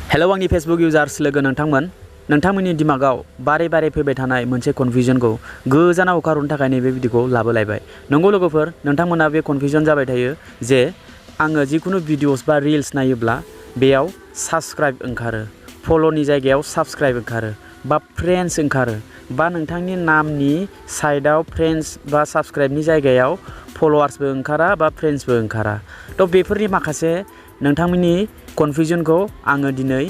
Hello आंनि Facebook इउजार्स लोगो नोंथांमोननि दिमागाव बारे बारे फैबाय थानाय मोनसे कनफिउजनखौ गोजानाव होखारहरनो थाखाय नैबे भिडिअखौ लाबोलायबाय। नंगौ लोगोफोर, नोंथांमोना बे कनफिउजन जाबाय थायो जे आङो जिखुनु भिडिअस बा रिल्स नायोब्ला बेयाव साबस्क्राइब ओंखारो, फल'नि जायगायाव साबस्क्राइब ओंखारो बा फ्रेन्ड्स ओंखारो, बा नोंथांनि नामनि साइडआव फ्रेन्ड्स बा साबस्क्राइबनि जायगायाव फल'वार्सबो ओंखारा बा फ्रेन्ड्सबो ओंखारा। थ' बेफोरनि माखासे नोंथांमोननि कनफिउजनखौ आङो दिनै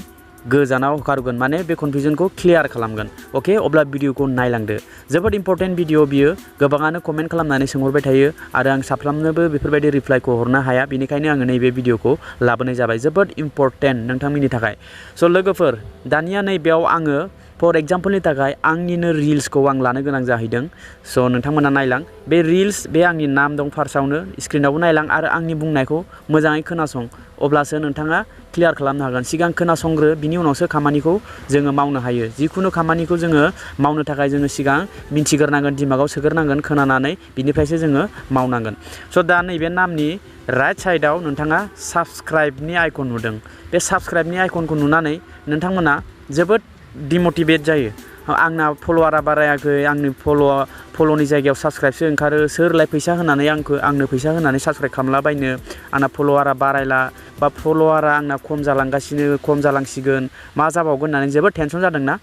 गोजानाव होखारगोन, माने बे कनफिउजनखौ क्लियार खालामगोन। अके, अब्ला भिडिअखौ नायलांदो। जोबोद इम्परटेन्ट भिडिअ बियो, गोबाङानो कमेन्ट खालामनानै सोंहरबाय थायो आरो आं साफ्रोमनोबो बेफोरबायदि रिप्लाइखौ हरनो हाया, बेनिखायनो आङो नैबे भिडिअखौ लाबोनाय जाबाय। जोबोद इम्परटेन्ट नोंथांमोननि थाखाय। स' लोगोफोर, दानिया नैबेयाव आङो फर एग्जाम्पलनि थाखाय आंनिनो रिल्सखौ आं लानो गोनां जाहैदों। स' नोंथांमोना नायलां, बे रिल्स, बे आंनि नाम दं फार्स्टआवनो, स्क्रिनावबो नायलां आरो आंनि बुंनायखौ मोजाङै खोनासं, अब्लासो नोंथाङा क्लियार खालामनो हागोन। सिगां खोनासंग्रो, बिनि उनावसो खामानिखौ जोङो मावनो हायो। जिखुनु खामानिखौ जोङो मावनो थाखाय जोङो सिगां मिन्थिग्रोनांगोन, दिमागाव सोग्रोनांगोन, खोनानानै बिनिफ्रायसो जोङो मावनांगोन। स' दा नैबे नामनि राइट साइडआव नोंथाङा साबस्क्राइबनि आइकन नुदों। बे साबस्क्राइबनि आइकनखौ नुनानै नोंथांमोना जोबोद डिमटिभेट जायो। आंना फल'वारा बारायाखै, आंनि फल'नि जायगायाव साबस्क्राइबसो ओंखारो, सोरलाय फैसा होनानै आंनो फैसा होनानै साबस्क्राइब खालामलाबायनो, आंना फल'वारा बारायला बा फल'वारा आंना खम जालांसिगोन, मा जाबावगोन होननानै जोबोद टेनसन जादोंना,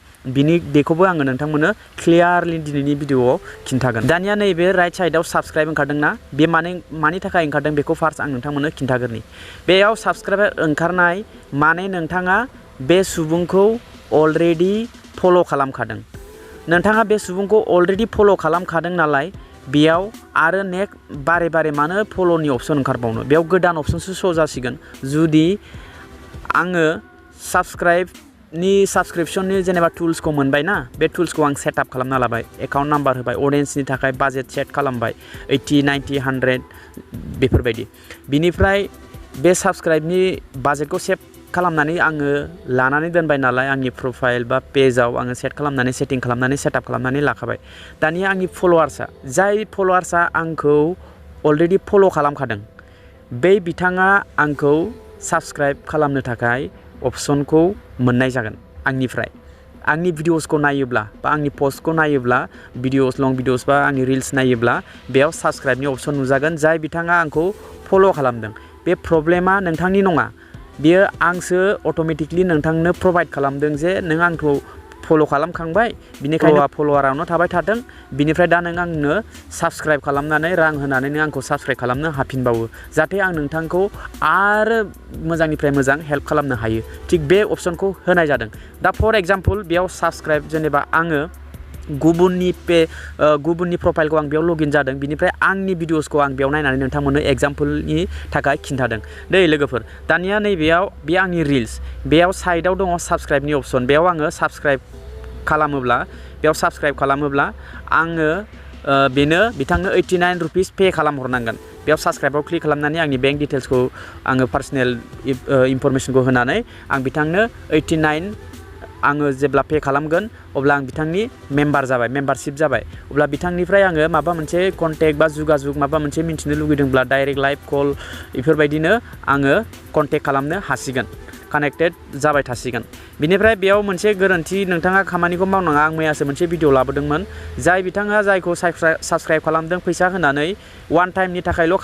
बेखौबो आङो नोंथांमोननो क्लियारलि दिनैनि भिडिअआव खिन्थागोन। दानिया नैबे राइट साइडआव साबस्क्राइब ओंखारदोंना, बे मानि थाखाय ओंखारदों बेखौ फार्स्ट आं नोंथांमोननो खिन्थागोरनि। बेयाव साबस्क्राइब ओंखारनाय माने नोंथाङा बे सुबुंखौ अलरेडि फल' खालामखादों। नोंथाङा बे सुबुंखौ अलरेडि फल' खालामखादों नालाय, बेयाव आरो बारे बारे मानो फल'नि अपसन ओंखारबावनो, बेयाव गोदान अपसनसो श' जासिगोन। जुदि आङो साबस्क्रिपसननि जेनेबा टुल्सखौ मोनबाय ना, बे टुल्सखौ आं सेटआप खालामना लाबाय, एकाउन्ट नाम्बार होबाय, अडियेन्सनि थाखाय बाजेट सेट खालामबाय, 80, 90, 100 बेफोरबायदि। बिनिफ्राय बे साबस्क्राइबनि बाजेटखौ सेभ खालामनानै आङो लानानै दोनबाय नालाय, आंनि प्रफाइल बा पेजाव आङो सेटिं खालामनानै सेटआप खालामनानै लाखाबाय। दानिया आंनि जाय फल'वार्सआ आंखौ अलरेडि फल' खालामखादों, बै बिथाङा आंखौ साबस्क्राइब खालामनो थाखाय अपसनखौ मोननाय जागोन आंनिफ्राय। आंनि भिडिअसखौ नायोब्ला बा आंनि पस्टखौ नायोब्ला, लं भिडिअस बा आंनि रिल्स नायोब्ला, बेयाव साबस्क्राइबनि अपसन नुजागोन जाय बिथाङा आंखौ फल' खालामदों। बे प्रब्लेमा नोंथांनि नङा, बेयो आंसो अट'मेटिकलि नोंथांनो प्रभाइड खालामदों जे नों आंखौ फल' खालामखांबाय, बिनिखायनो फल'वारावनो थाबाय थाथों, बिनिफ्राय दा नों आंनो साबस्क्राइब खालामनानै रां होनानै नों आंखौ साबस्क्राइब खालामनो हाफिनबावो, जाहाथे आं नोंथांखौ आरो मोजांनिफ्राय मोजां हेल्प खालामनो हायो। थिग बे अपसनखौ होनाय जादों। दा फर एग्जाम्पल, बेयाव साबस्क्राइब, जेनेबा आङो गुबुननि प्रफाइलखौ आं बेयाव लगइन जादों, बिनिफ्राय आंनि भिडिअसखौ आं बेयाव नायनानै नोंथांमोननो एग्जाम्पलनि थाखाय खिन्थादों दै लोगोफोर। दानिया नैबेयाव बे आंनि रिल्स, बेयाव साइडआव दङ साबस्क्राइबनि अपसन। बेयाव आङो साबस्क्राइब खालामोब्ला आङो बिथांनो 89 रुपिस पे खालामहरनांगोन। बेयाव साबस्क्राइबाव क्लिक खालामनानै आंनि बेंक डिटेल्सखौ आङो पार्सनेल इनफरमेसनखौ होनानै आं बिथांनो 89 आङो जेब्ला पे खालामगोन, अब्ला आं बिथांनि मेम्बारशिप जाबाय। अब्ला बिथांनिफ्राय आङो माबा मोनसे कन्टेक्ट बा जुगाजुग माबा मोनसे मिन्थिनो लुगैदोंब्ला डाइरेक्ट लाइभ कल बेफोरबायदिनो आङो कन्टेक्ट खालामनो हासिगोन, कानेक्टेड जाबाय थासिगोन। बिनिफ्राय बेयाव मोनसे गोरोन्थि नोंथाङा खामानिखौ मावनाङा। आं मैयासो मोनसे भिडिअ लाबोदोंमोन, बिथाङा जायखौ साबस्क्राइब खालामदों, फैसा होनानै वान टाइमनि थाखायल'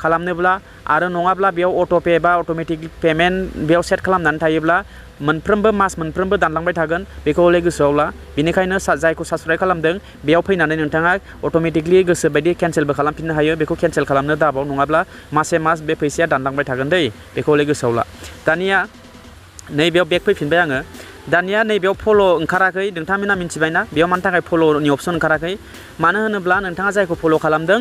खालामनोब्ला आरो नङाब्ला बेयाव अट'पे बा अट'मेटिक पेमेन्ट बेयाव सेट खालामनानै थायोब्ला मास मोनफ्रोमबो दानलांबाय थागोन, बेखौ हले गोसोआव ला। बेनिखायनो जायखौ साबस्क्राइब खालामदों, बेयाव फैनानै नोंथाङा अट'मेटिकलि गोसोबायदि केन्सेलबो खालामफिननो हायो। बेखौ केन्सेल खालामनो दाबाव, नङाब्ला मास बे फैसाया दानलांबाय थागोन दै, बेखौ हले गोसोआव ला। दानिया नैबेयाव बेक फैफिनबाय आङो। दानिया नैबेयाव फल' ओंखाराखै, नोंथांमोना मिन्थिबायना बेयाव मानि थाखाय फल'नि अपसन ओंखाराखै। मानो होनोब्ला नोंथाङा जायखौ फल' खालामदों,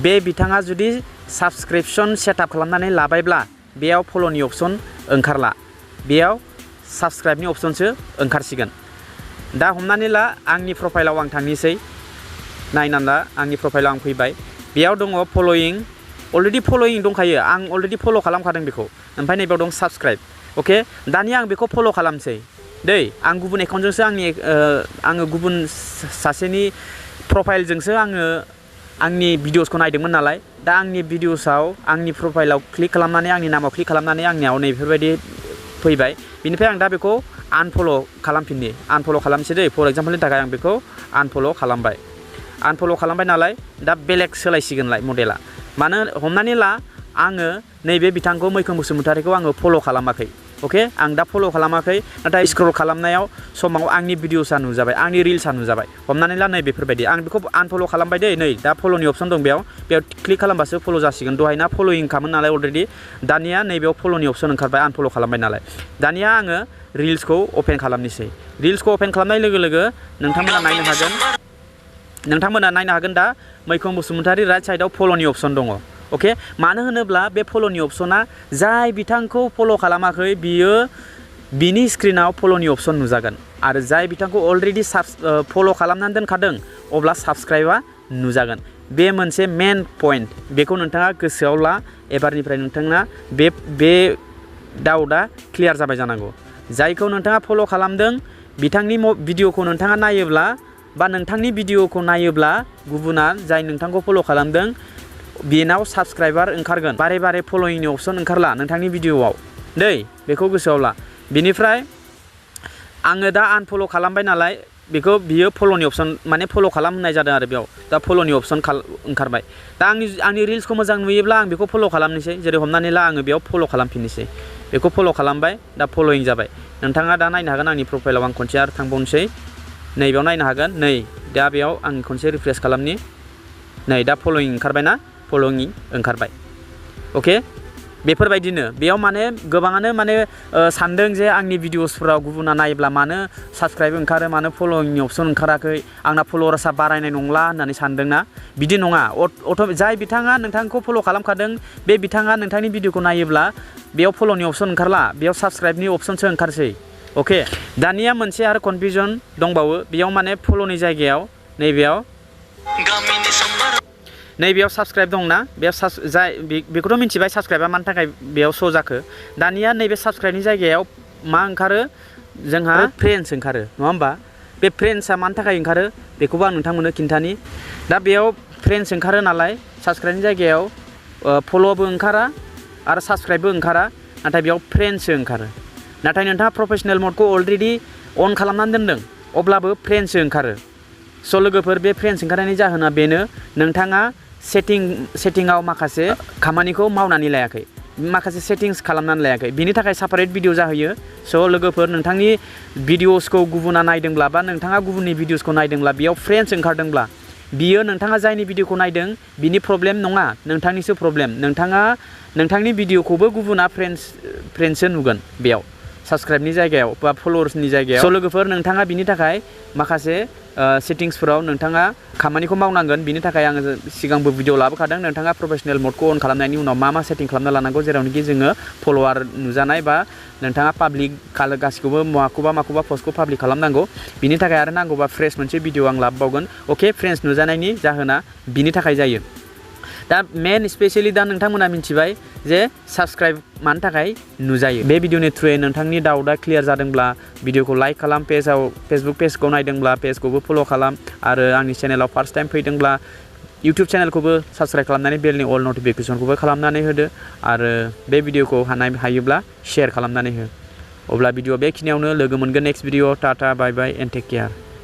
बे बिथाङा जुदि साबस्क्रिपसन सेटआप खालामनानै लाबायब्ला बेयाव फल'नि अपसन ओंखारला, बेयाव साबस्क्राइबनि अपसनसो ओंखारसिगोन। दा हमनानै ला आंनि प्रफाइलाव आं थांनोसै, नायनानै ला आंनि प्रफाइलाव आं फैबाय, बेयाव दङ फल'यिं, अलरेडि फल'यिं दंखायो, आं अलरेडि फल' खालामखादों बेखौ। ओमफ्राय नैबेयाव दं साबस्क्राइब। अके, दानिया आं बेखौ फल' खालामसै दै, आं गुबुन एकाउन्टजोंसो आङो गुबुन सासेनि प्रफाइलजोंसो आंनि भिडिअसखौ नायदोंमोन नालाय। दा आंनि भिडिअसआव आंनि प्रफाइलाव क्लिक खालामनानै आंनि नामाव क्लिक खालामनानै आंनियाव नैबेफोरबायदि फैबाय बिनिफ्राय आं दा बेखौ आनफल' खालामफिननि आनफल' खालामसै दै फर एग्जाम्पलनि थाखाय आं बेखौ आनफल' खालामबाय नालाय दा बेलेग सोलायसिगोनलाय मडेला मानो हमनानै ला आङो नैबे बिथांखौ मैखोम बसुमतारिखौ आङो फल' खालामाखै अके आं दा फल' खालामाखै नाथाय स्क्रल खालामनायाव समाव आंनि भिडिअसआ नुजाबाय आंनि रिल्सआ नुजाबाय हमनानै ला नै बेफोरबायदि आं बेखौ आनफल' खालामबाय दै नै दा फल'नि अपसन दं बेयाव क्लिक खालामबासो फल' जासिगोन दहायना फल'इं खामोन नालाय अलरेडि दानिया नैबेयाव फल'नि अपसन ओंखारबाय आनफल' खालामबाय नालाय दानिया आङो रिल्सखौ अपेन खालामनोसै रिल्सखौ अपेन खालामनाय लोगो लोगो नोंथांमोना नायनो हागोन दा मैखोम बसुमतारि राइट साइडआव फल'नि अपसन दङ अके मानो होनोब्ला बे फल'नि अपसना जाय बिथांखौ फल' खालामाखै बिनि स्क्रिनाव फल'नि अपसन नुजागोन आरो जाय बिथांखौ अलरेडि फल' खालामनानै दोनखादों अब्ला साबस्क्राइबा नुजागोन बे मोनसे मेन पइन्ट बेखौ नोंथाङा गोसोआव ला एबारनिफ्राय नोंथाङा बे डाउटआ क्लियार जाबाय जानांगौ जायखौ नोंथाङा फल' खालामदों बिथांनि भिडिअखौ नोंथाङा नायोब्ला बा नोंथांनि भिडिअखौ नायोब्ला गुबुना जाय नोंथांखौ फल' खालामदों बेनाव साबस्क्राइबार ओंखारगोन बारे बारे फल'इंनि अपसन ओंखारला नोंथांनि भिडिअआव दै बेखौ गोसोआव ला बिनिफ्राय आङो दा आनफल' खालामबाय नालाय बियो फल'नि अपसन माने फल' खालामनाय जादों आरो बेयाव दा फल'नि अपसन ओंखारबाय दा आंनि रिल्सखौ मोजां नुयोब्ला आं बेखौ फल' खालामनोसै जेरै हमनानै ला आङो बेयाव फल' खालामफिननोसै बेखौ फल' खालामबाय दा फल'इं जाबाय नोंथाङा दा नायनो हागोन आंनि प्रफाइलाव आं खनसे आरो थांबावनोसै नैबेयाव नायनो हागोन नै दा बेयाव आं खनसे रिफ्रेस खालामनि नै दा फल'इं ओंखारबायना फल'इं ओंखारबाय अके बेफोरबायदिनो बेयाव माने गोबाङानो माने सानदों जे आंनि भिडिअसफोराव गुबुना नायोब्ला मानो साबस्क्राइब ओंखारो मानो फल'इंनि अपसन ओंखाराखै आंना फल'वार्सआ बारायनाय नंला होननानै सानदोंना बिदि नङा जाय बिथाङा नोंथांखौ फल' खालामखादों बे बिथाङा नोंथांनि भिडिअखौ नायोब्ला बेयाव फल'नि अपसन ओंखारला बेयाव साबस्क्राइबनि अपसनसो ओंखारसै अके दानिया मोनसे आरो कनफिउजन दंबावो बेयाव माने फल'नि जायगायाव नैबेयाव साबस्क्राइब दंना बेयाव बेखौथ' मिथिबाय साबस्क्राइबा मानि थाखाय बेयाव श' जाखो दानिया नैबे साबस्क्राइबनि जायगायाव मा ओंखारो जोंहा फ्रेन्ड्स ओंखारो नङा होमबा बे फ्रेन्ड्सआ मानि थाखाय ओंखारो बेखौबो आं नोंथांमोननो खिन्थानि दा बेयाव फ्रेन्ड्स ओंखारो नालाय साबस्क्राइबनि जायगायाव फल'बो ओंखारा आरो साबस्क्राइबबो ओंखारा नाथाय बेयाव फ्रेन्ड्ससो ओंखारो नाथाय नोंथाङा प्रफेसनेल मडखौ अलरेडि अन खालामनानै दोनदों अब्लाबो फ्रेन्ड्ससो ओंखारो स' लोगोफोर बे फ्रेन्ड्स ओंखारनायनि जाहोना बेनो नोंथाङा सेटिंआव माखासे खामानिखौ मावनानै लायाखै माखासे सेटिंस खालामनानै लायाखै बिनि थाखाय सेपारेट भिडिअ जाहैयो स' लोगोफोर नोंथांनि भिडिअसखौ गुबुना नायदोंब्ला बा नोंथाङा गुबुननि भिडिअसखौ नायदोंब्ला बेयाव फ्रेन्ड्स ओंखारदोंब्ला बियो नोंथाङा जायनि भिडिअखौ नायदों बिनि प्रब्लेम नङा नोंथांनिसो प्रब्लेम नोंथांनि भिडिअखौबो गुबुना फ्रेन्ड्ससो नुगोन बेयाव साबस्क्राइबनि जायगायाव बा फल'वार्सनि जायगायाव स' लोगोफोर नोंथाङा बिनि थाखाय माखासे सेटिंसफोराव नोंथाङा खामानिखौ मावनांगोन बिनि थाखाय आङो सिगांबो भिडिअ लाबोखादों नोंथाङा प्रफेसनेल मडखौ अन खालामनायनि उनाव मा सेटिं खालामना लानांगौ जेरावनोखि जोङो फल'वार नुजानाय बा नोंथाङा पाब्लिक गासिखौबो माखौबा पस्टखौ पाब्लिक खालामनांगौ बिनि थाखाय आरो नांगौबा फ्रेस मोनसे भिडिअ आं लाबोबावगोन अके फ्रेन्ड्स नुजानायनि जाहोना बिनि थाखाय जायो दा मेन स्पेसियेलि दा नोंथांमोना मिथिबाय जे साबस्क्राइब मानि थाखाय नुजायो बे भिडिअनि थ्रुयै नोंथांनि डाउटआ क्लियार जादोंब्ला भिडिअखौ लाइक खालाम फेसबुक पेजखौ नायदोंब्ला पेजखौबो फल' खालाम आरो आंनि चेनेलाव फार्स्ट टाइम फैदोंब्ला इउटुब चेनेलखौबो साबस्क्राइब खालामनानै बेलनि अल नटिफिकेसनखौबो खालामनानै होदो आरो बे भिडिअखौ हायोब्ला शेयार खालामनानै हो अब्ला भिडिअ बेखिनियावनो लोगो मोनगोन next video tata bye bye and take care